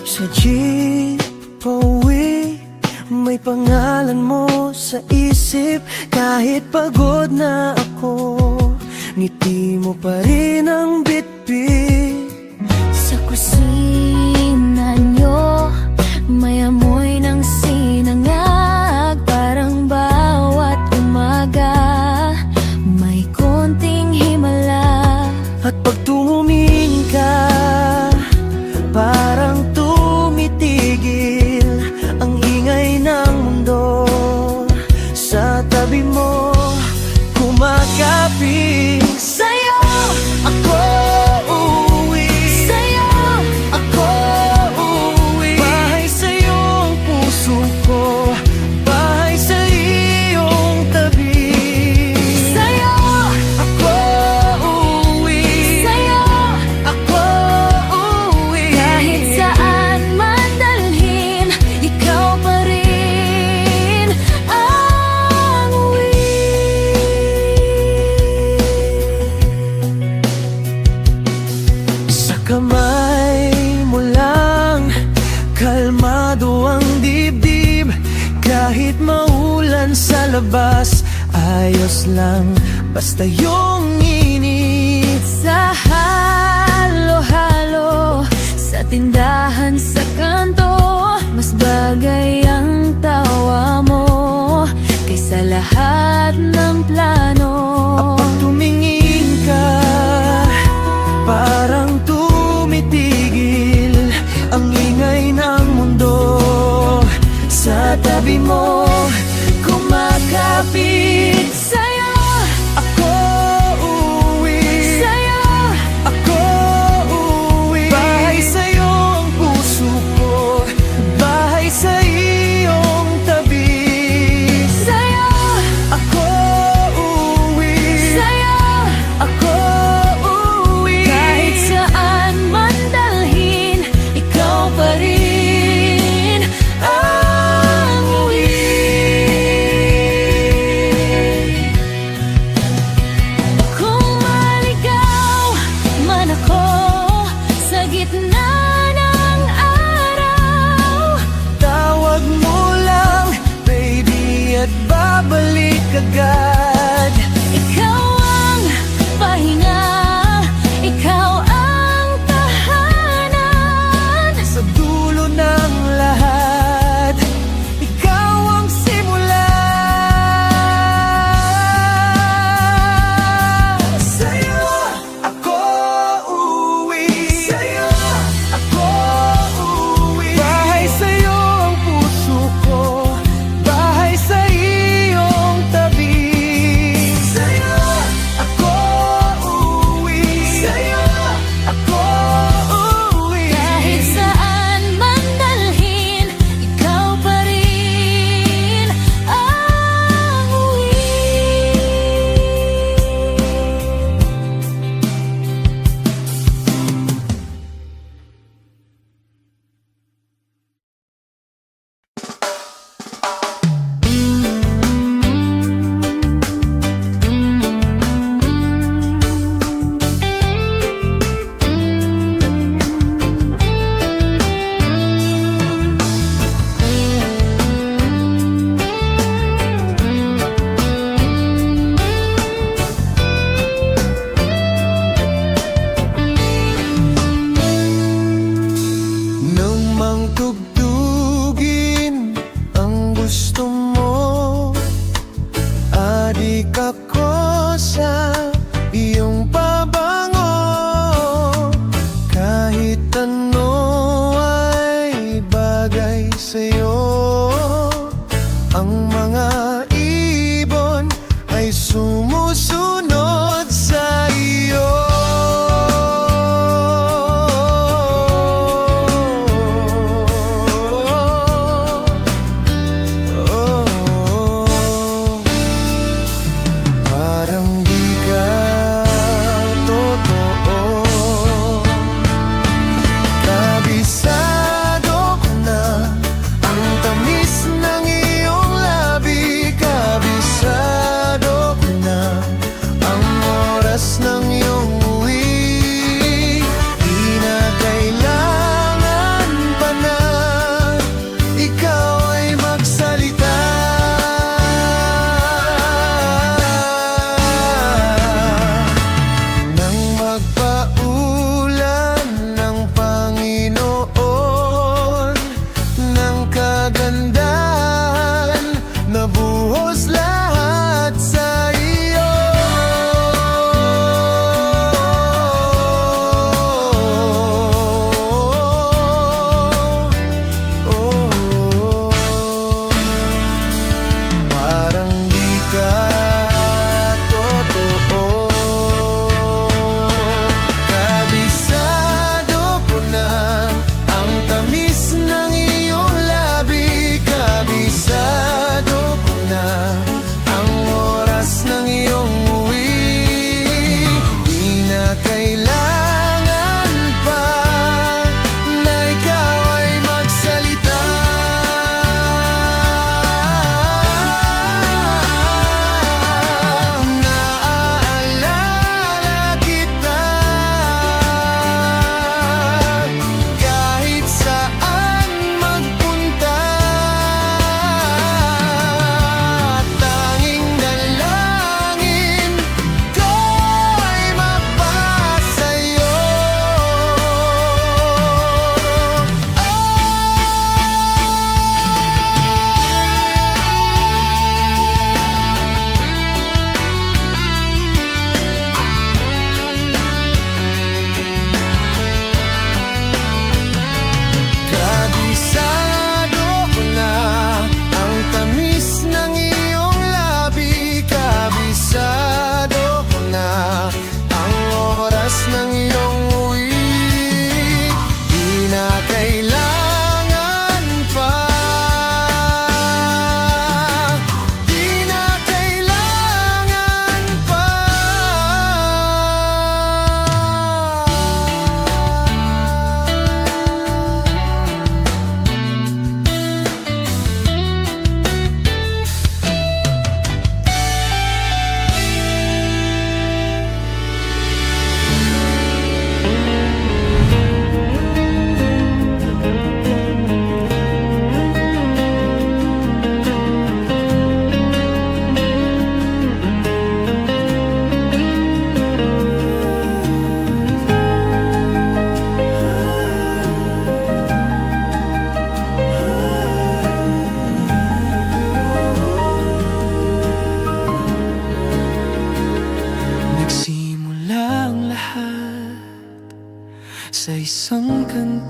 Sa jeep pauwi, may pangalan mo sa isip. Kahit pagod na ako, ngiti mo pa rin ang bitbit. Sa kusina nyo, may amoy ng sinangag. Parang bawat umaga, may konting himala. At pag tumingin ka, parang tumitigil ang ingay ng mundo. Sa tabi mo, kumakapit. Sa'yo ako uuwi, Sa'yo ako uuwi. Bahay sa'yo ang puso ko, bahay sa iyong tabi. Sa'yo Ako uuwi, Sa'yo ako uuwi. kahit saan man dalhin, ikaw pa rin ang uwi. Sa kamay mo lang, kalmado ang dibdib. Kahit maulan sa labas, ayos lang, basta yung init. Sa halo-halo, sa tindahan sa kanto, mas bagay ang tawa mo kaysa lahat ng plano. At pag tumingin ka, parang tumitigil ang ingay ng mundo. Sa tabi mo, kumakapit. Sa'yo, Ako uuwi, sa'yo, ako uuwi. Bahay sa'yo ang puso ko, bahay sa iyong tabi. sa'yo, Ako uuwi, sa'yo, ako uuwi. kahit saan man dalhin, ikaw pa rin ang uwi. Kung maligaw man ako sa gitna ng araw, Tawag mo lang, baby, at babalik agad. ikaw ang pahinga, ikaw ang tahanan. Sa dulo ng lahat, ikaw ang simula. Sa'yo ako uuwi, sa'yo ako uuwi. Bahay sa'yo ang puso ko, bahay sa iyong tabi. Sa'yo ako uuwi, sa'yo ako uuwi. Kahit saan man dalhin, ikaw pa rin ang uwi. Nang mangtugtugin ang gusto mo, adik ako sa iyong pabango. Kahit ano ay bagay sa'yo, ang mga ibon ay sumusunod sa iyo.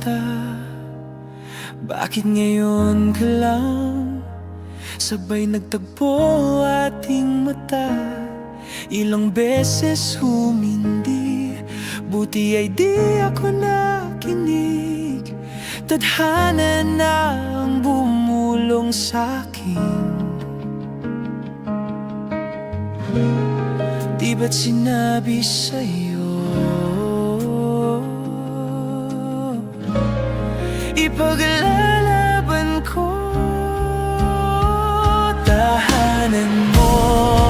mata. Bakit ngayon ka lang sabay nagtagpo ating mata? Ilang beses humindi, buti ay di ako nakinig. Tadhana na ang bumulong sa'kin. Di ba't sinabi sa'yo ipaglalaban ko? Tahanan mo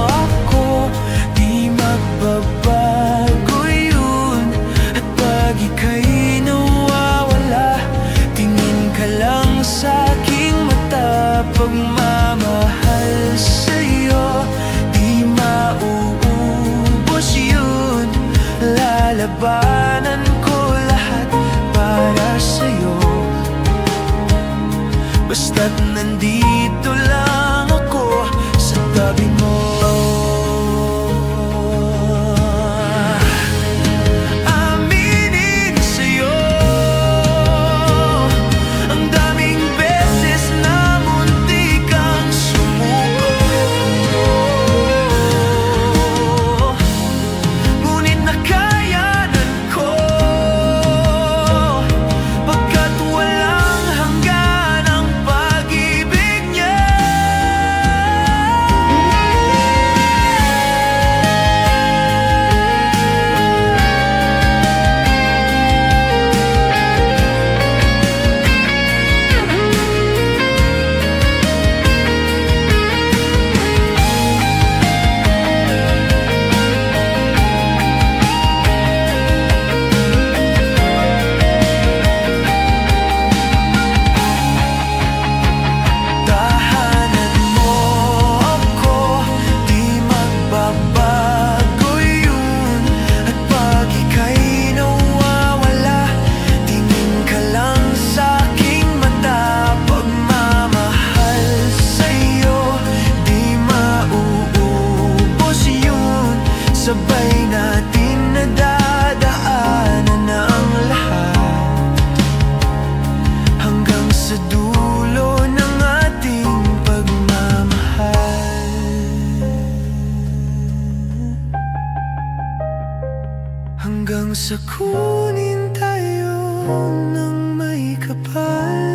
ako, di magbabago yun. At pag ika'y nawawala, tingin ka lang sa'king mata. Pagmamahal sa'yo, di mauubos yun. Lalabanan ko lahat para sa'yo, basta't nandito lang ako sa tabi mo. Aminin sa'yo, ang daming beses na muntik kang sumuko, ngunit nakayanan ko, pagkat walang hanggan ang pag-ibig niya. Tahanan mo ako, di magbabago yun. At pag ika'y nawawala, tingin ka lang sa'king mata. Pagmamahal sa'yo, di mauubos yun. Sabay natin nadadaanan ang lahat, hanggang sa dulo ng ating pagmamahal. Hanggang sa kunin tayo ng may kapal.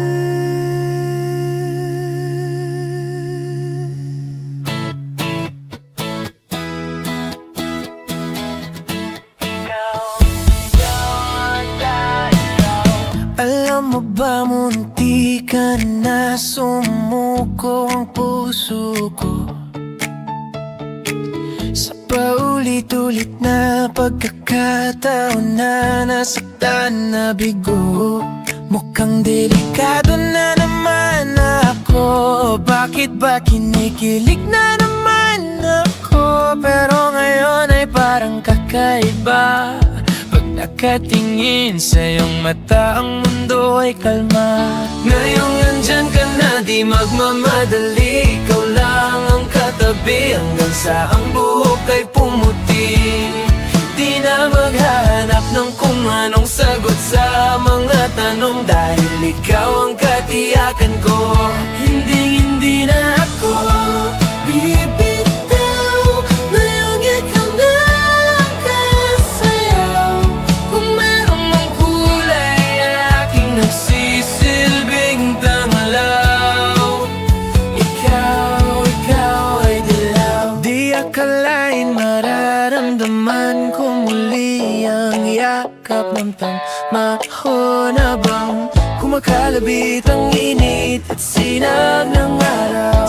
Alam mo ba, munti ka na sumuko ang puso ko sa paulit-ulit na pagkakataon na nasaktan na bigo. Mukhang delikado na naman ako. Bakit ba kinikilig na naman ako? Pero ngayon ay parang kakaiba. Nakatingin sa iyong mata, ang mundo ay kalma. Ngayong nandyan ka na, di magmamadali. Ikaw lang ang katabi, hanggang sa ang buhok ay pumuti. Di na maghahanap ng kung anong sagot sa mga tanong, dahil ikaw ang katiyakan ko. Hindi na ako bibitaw. Ngayong ikaw na lang kasayaw. Kung meron mang kulay, ang aking nagsisilbing tanglaw. Ikaw ay dilaw. Di akalain mararamdaman ko muli ang yakap ng panahon, habang kumakalabit ang init at sinag ng araw.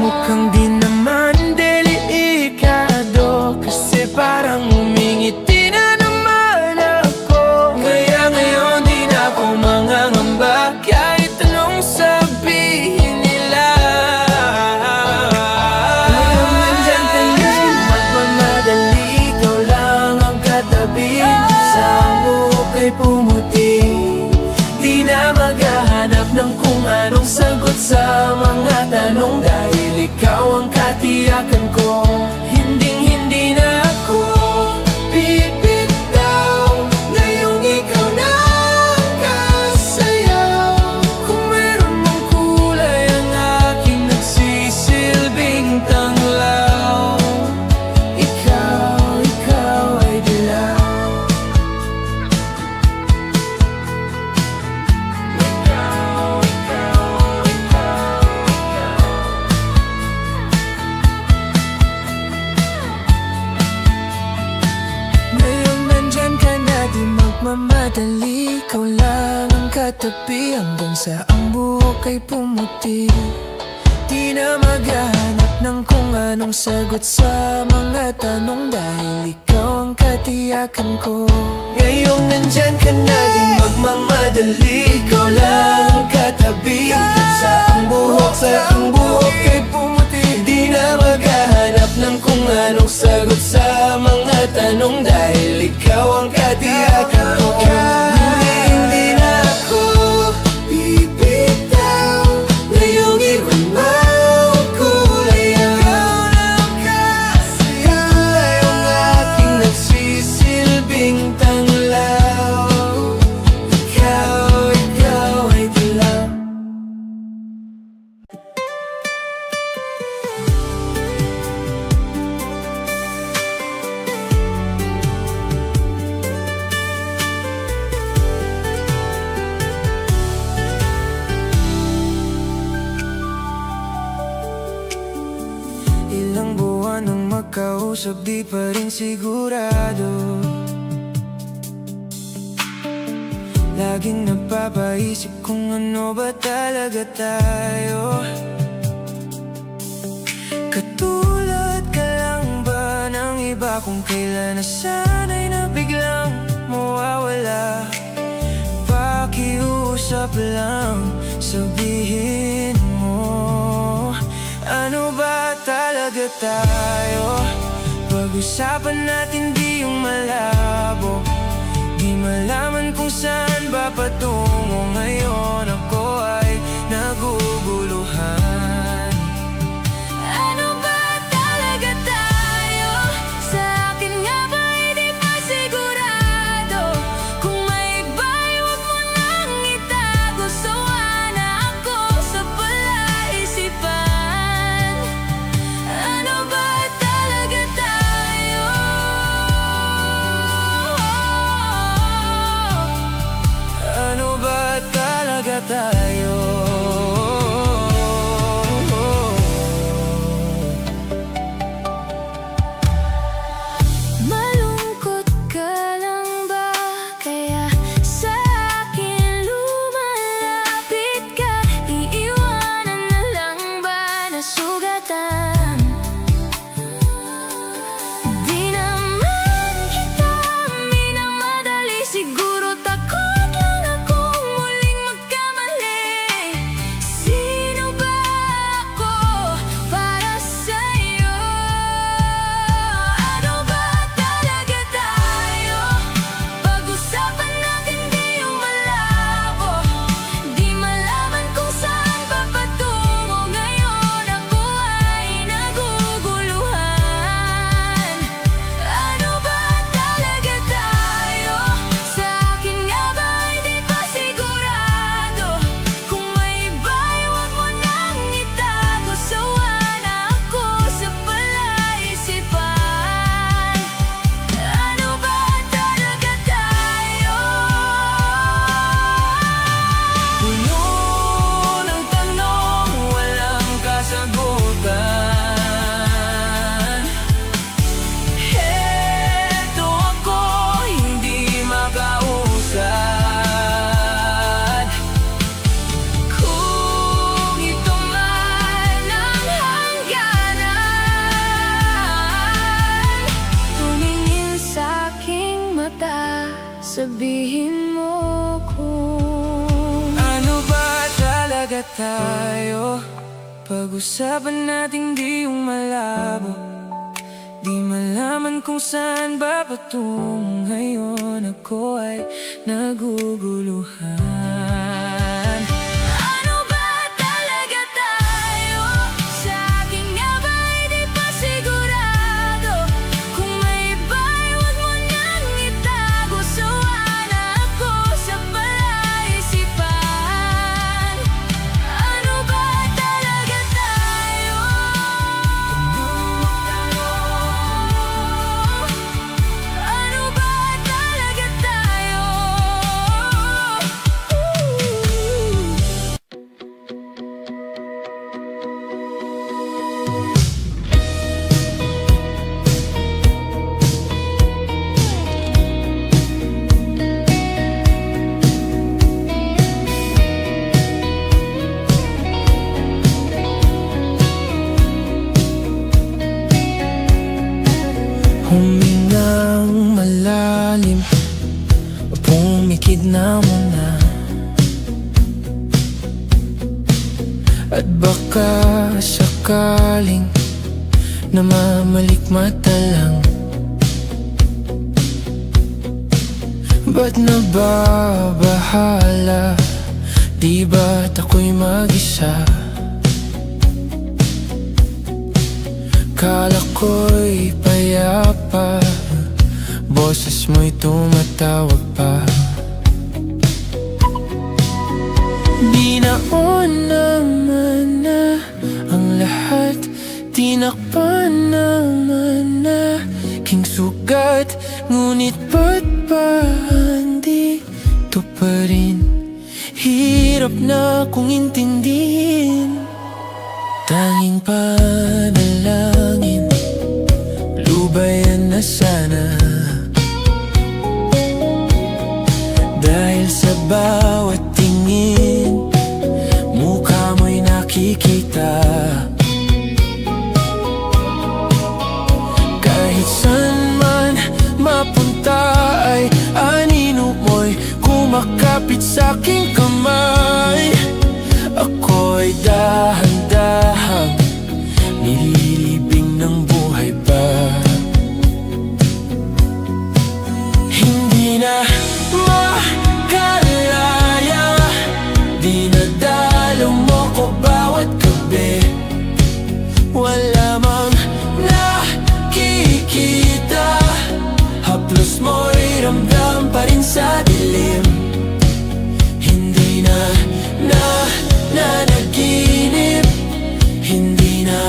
Mukhang di naman delikado, kasi parang umingiti na naman ako. Kaya ngayon di na ako mangangamba, kahit anong sabihin nila. Ngayon nandyan ka na, magmamadali. Ikaw lang ang katabi, sa buhok ay pumuti. Di na maghahanap ng kung anong sagot sa mga tanong, dahil ikaw ang katiyakan ko. Hindi na ako bibitaw. Ngayong ikaw lang ang katabi hanggang sa ang buhok ay pumuti. Di na maghahanap ng kung anong sagot sa mga tanong dahil ikaw ang katiyakan ko. Ngayong nandyan ka na di magmamadali, ikaw lang ang katabi hanggang sa ang buhok ay pumuti. Di na maghahanap ng kung anong sagot sa mga tanong dahil ikaw ang katiyakan ko. Hindi na ako bibitaw, ngayong iwan mo kulay ang kulay ang aking nagsisilbing tanglaw. Ikaw ay dilaw. Ilang buwan nang magkausap, di pa rin sigurado. Laging napapaisip kung ano ba talaga tayo. Katulad ka lang ba ng iba kung kailan nasanay na biglang mawawala? Pakiusap lang, sabihin mo, ano ba talaga tayo? Pag-usapan natin di yung malabo, di malaman kung saan ba patungo. Ngayon ako ay naguguluhan. Ano ba talaga tayo? Sa akin nga ba hindi pa sigurado? Kung may iba'y huwag mo nang itago. Sawa na ako sa palaisipan. Ano ba talaga tayo? Ano ba talaga tayo? Malungkot ka lang ba? Kaya sa akin lumalapit ka. Iiwanan na lang ba na sugatan? Di naman kita minamadali. Siguro takot lang akong muling magkamali. Sino ba ako para sa'yo? Ano ba talaga tayo? Pag-usapan natin di yung malabo, di malaman kung saan pa patungo. Ngayon ako ay naguguluhan. Ano ba talaga tayo? Sa akin nga ba hindi pa sigurado? Kung may iba'y huwag mo nang itago. Sawa na ako sa palaisipan. Ano ba talaga tayo? Puno ng tanong, walang kasagutan. Heto ako, hindi makausad. Kung ito man ang hangganan, tumingin sa aking mata, sabihin mo kung Ano ba talaga tayo? Pag-usapan natin di yung malabo, di malaman kung saan ba patungo. Ngayon ako ay naguguluhan. ano ba talaga tayo? Sa akin nga ba hindi pa sigurado? Kung may iba'y huwag mo nang itago. Sawa na ako sa palaisipan. Ano ba talaga tayo? Ano ba talaga tayo? gitna mo na. At baka sakaling namamalikmata lang. Ba't nababahala? Di ba't ako'y mag-isa? Kala ko'y payapa, boses mo'y tumatawag pa. Di naman na ang lahat, tinakpan naman na king sugat. Ngunit ba't ba andito pa rin? Hirap na kong intindihin. Tanging panalangin, lubayan na sana. Dahil sa bawat tingin, mukha mo'y nakikita. Kahit saan man mapunta ay anino mo'y kumakapit sa aking kamay. Ako'y dahan-dahang nililibing ng buhay pa. Hindi na makalaya, dinadalaw mo ko bawat gabi. Wala mang nakikita, haplos mo'y ramdam pa rin sa dilim. Hindi na nanaginip, hindi na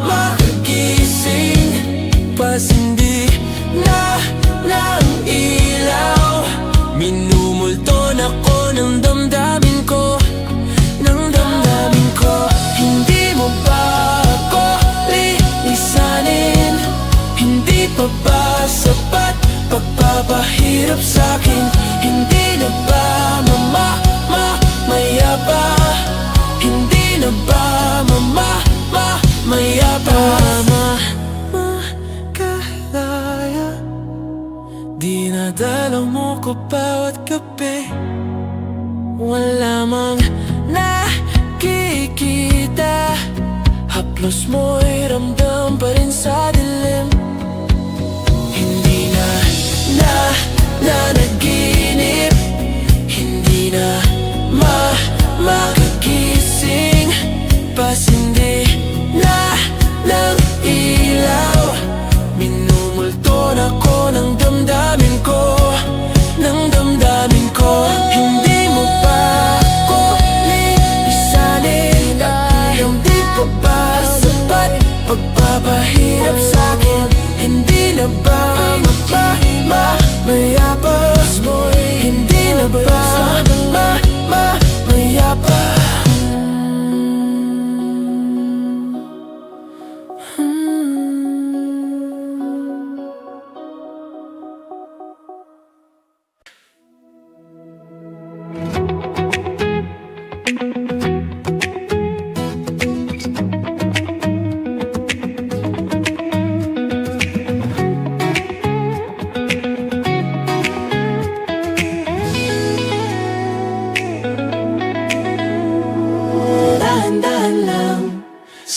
makagising. Pasindi na ng ilaw, minumulton ako ng damdamin ko, ng damdamin ko. Hindi mo ba ako lilisanin? Hindi pa ba sapat pagpapahirap sa'kin? Hindi na ba mamaya pa? Hindi na ba mamaya pa? Makalaya, dinadalaw mo ko bawat gabi. Wala mang nakikita, haplos mo'y ramdam pa rin sa dilim. Hindi na nanaginip, hindi na makagising. Pasindi na ng ilaw, minumulton ako ng damdamin ko, ng damdamin ko. Hindi mo ba ako lilisanin? Hindi pa ba sapat pagpapahirap sa'kin? Hindi na ba mamaya pa? Hindi na ba mamaya pa?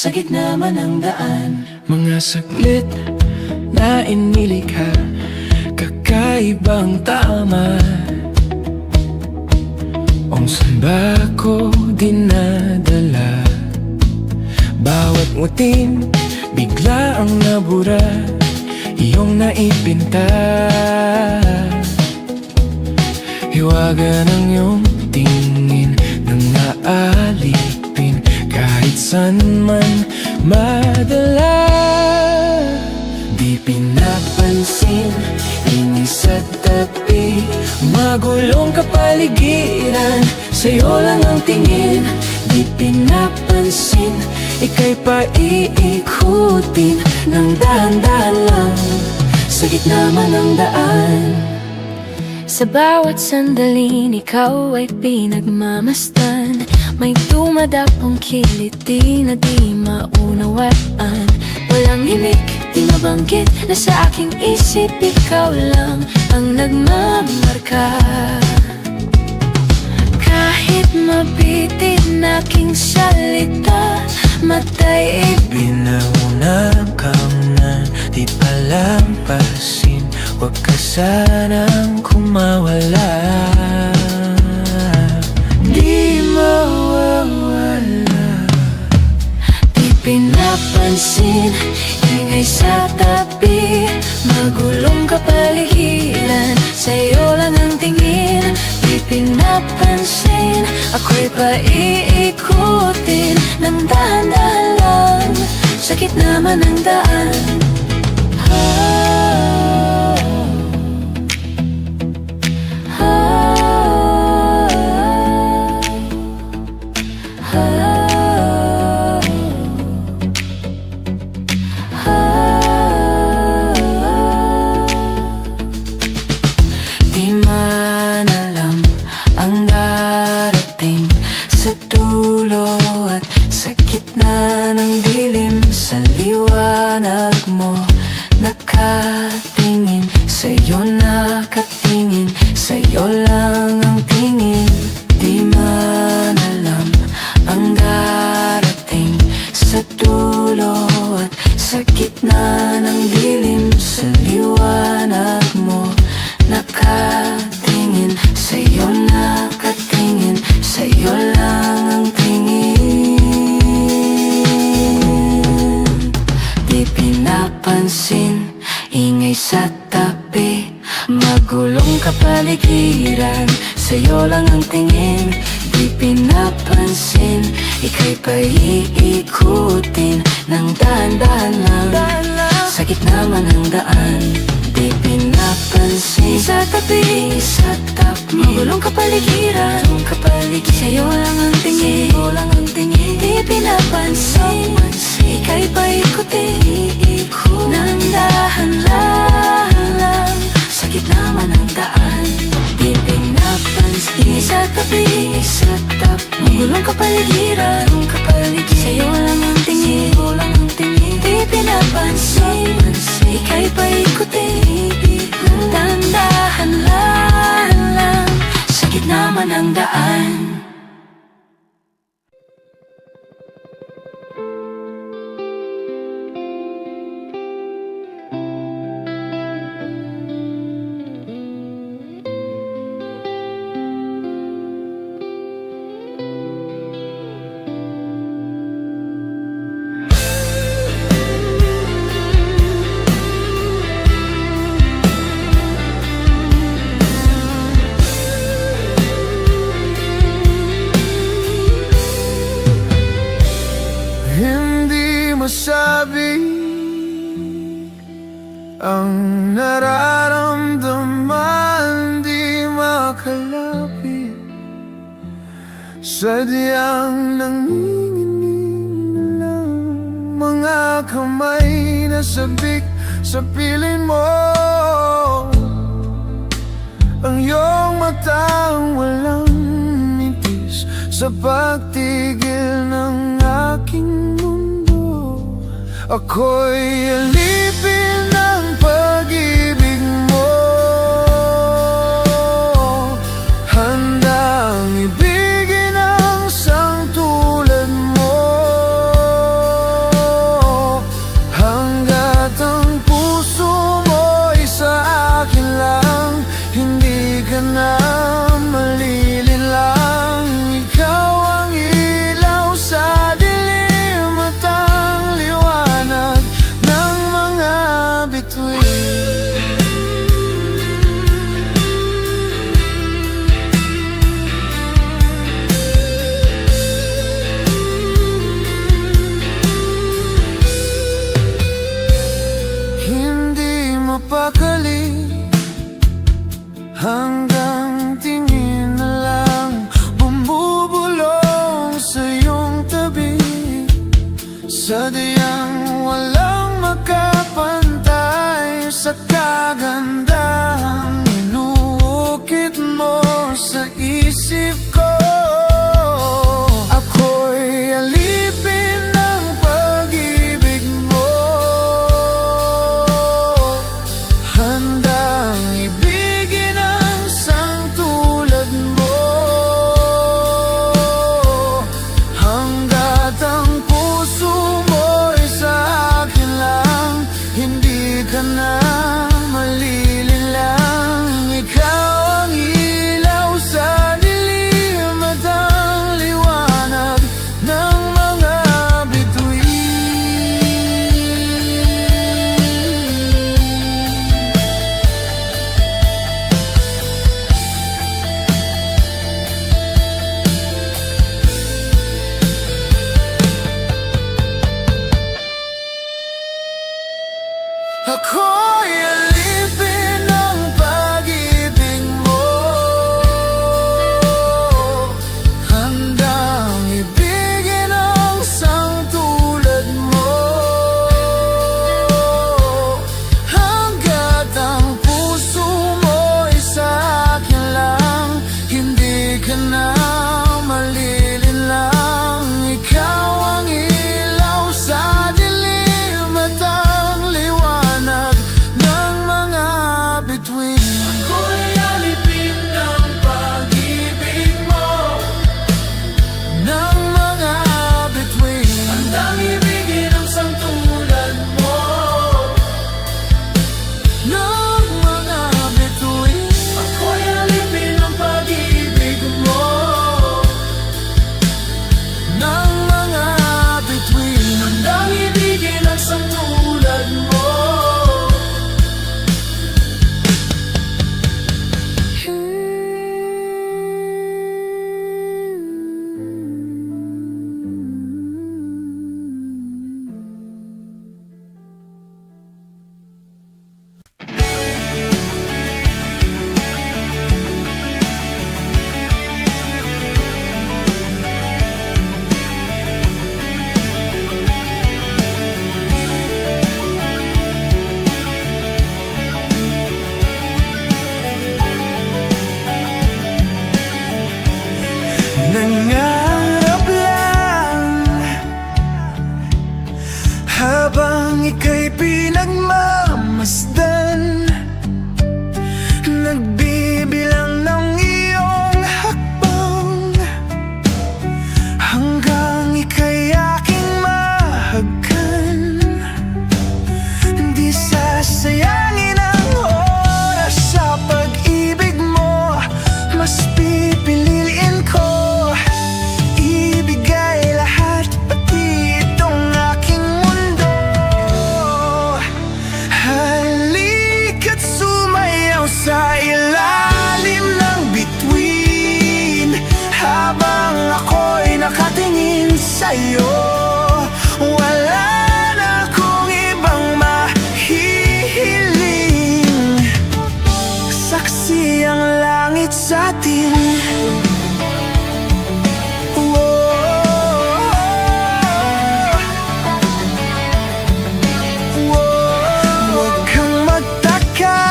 Sa gitna man ng daan, mga saglit na inilikha, kakaibang tama. Kung saan ba ko dinadala? Bawat ngutin, bigla ang nabura, iyong naipinta. Hiwaga ng iyong tingin, nang naalipin, kahit saan man madala. Di pinapansin, inis at tabi, magulong kapaligiran, sa'yo lang ang tingin. Di pinapansin, ika'y paiikutin ng dahan-dahan lang, sa gitna man ng daan. Sa bawat sandaling ikaw ay pinagmamasdan, may dumadapong kiliti na di maunawaan. Walang himik, di mabanggit na sa aking isip ikaw lang ang nagmamarka. Kahit mabitin aking salita, matay Binaunang kang na di palampasin, huwag ka sanang kumawala. Di mawawala. Di pinapansin, ingay sa tabi, magulong kapaligiran, sa'yo lang ang tingin. Di pinapansin, ako'y paiikutin ng dahan-dahan lang, sakit naman ang daan. Di man alam ang darating sa dulo at sa gitna ng dilim. Sa liwanag mo nakatingin, sa'yo nakatingin, sa'yo lang ang tingin. Di man alam ang darating sa dulo at sa gitna ng dilim. Sa liwanag mo nakatingin, sa'yo nakatingin, sa'yo lang ang tingin. Di pinapansin, ingay sa tabi, magulong kapaligiran, sa'yo lang ang tingin. Di pinapansin, ika'y paiikutin ng dahan-dahan lang, sa gitna man ng daan. Di pinapansin, sa tabi, magulong kapaligiran, sa'yo lang ang tingin, sa'yo lang ang tingin. Di pinapansin, ika'y paikutin ng dahan-dahan lang, sa gitna man ng daan. Di pinapansin, sa tabi, magulong kapaligiran, sa'yo lang ang tingin, sa'yo lang ang tingin. Di pinapansin, ika'y paikutin ng dahan-dahan lang, sa gitna man ng daan. Hindi masabi ang nararamdaman, di makalapit, sadyang nanginginig lang. Mga kamay na sabik sa piling mo, ang iyong matang walang mitis sa pagtigil ng aking mundo. Ako'y alipin ng pag-ibig mo, handang ibigin ang isang tulad mo, hanggat ang puso mo'y sa akin lang, hindi ka na malilinlang. Ikaw ang ilaw sa dilim at ang liwanag ng mga bituin. Hindi mapakali, hanggang tingin na lang bumubulong sa iyong tabi, sadyang walang makapantay sa kagandahang inuukit mo sa isip ko. Ako'y alipin ng pag-ibig mo, Nangarap lang habang ika'y pinagmamasdan, nagbibilang ng iyong hakbang hanggang ika'y aking mahagkan. Di sasayangin ang oras sa pag-ibig mo, mas pipiliin ko ibigay lahat, pati itong aking mundo. Halika't sumayaw sa ilalim ng bituin habang ako'y nakatingin sa'yo. Wala na akong ibang mahihiling, saksi ang langit sa atin. Huwag kang magtaka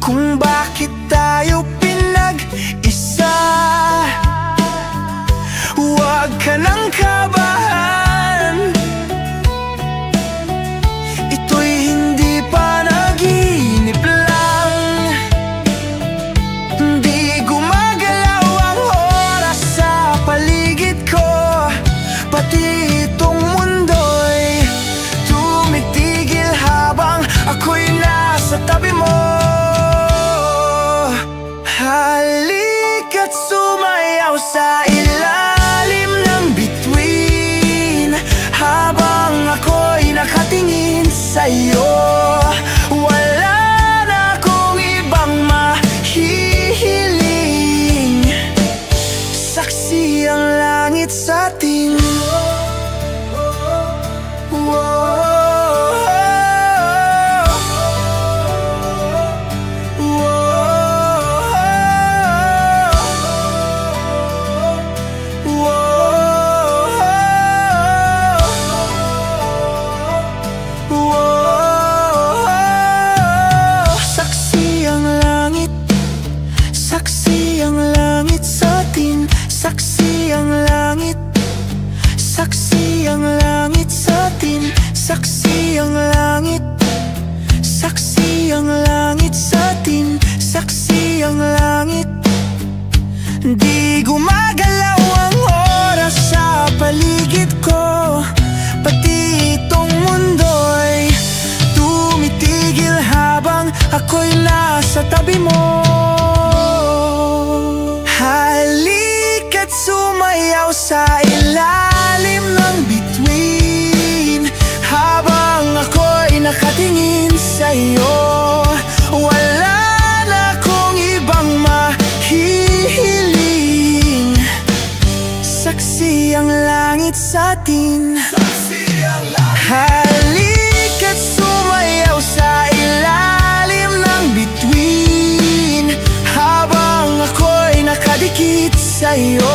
kung bakit tayo pinag-isa. Huwag ka nang kabahan, ito'y hindi panaginip lang. Di gumagalaw ang oras sa paligid ko, pati itong mundo'y tumitigil habang ako'y nasa tabi mo. Halika't sumayaw sa ilalim ng bituin habang ako'y nakatingin sa'yo. Wala na akong ibang mahihiling, saksi ang langit sa atin. Saksi ang langit, saksi ang langit sa atin. Saksi ang langit, saksi ang langit sa atin. Saksi ang langit, saksi ang langit sa atin. Saksi ang langit. Di gumagalaw ang oras sa paligid ko, pati itong mundo'y tumitigil habang ako'y nasa tabi mo. Halika't sumayaw sa ilalim ng bituin habang ako'y nakatingin sa'yo. Wala na akong ibang mahihiling, saksi ang langit sa atin. Halika't sumayaw sa ilalim ng bituin habang ako'y nakadikit sa'yo.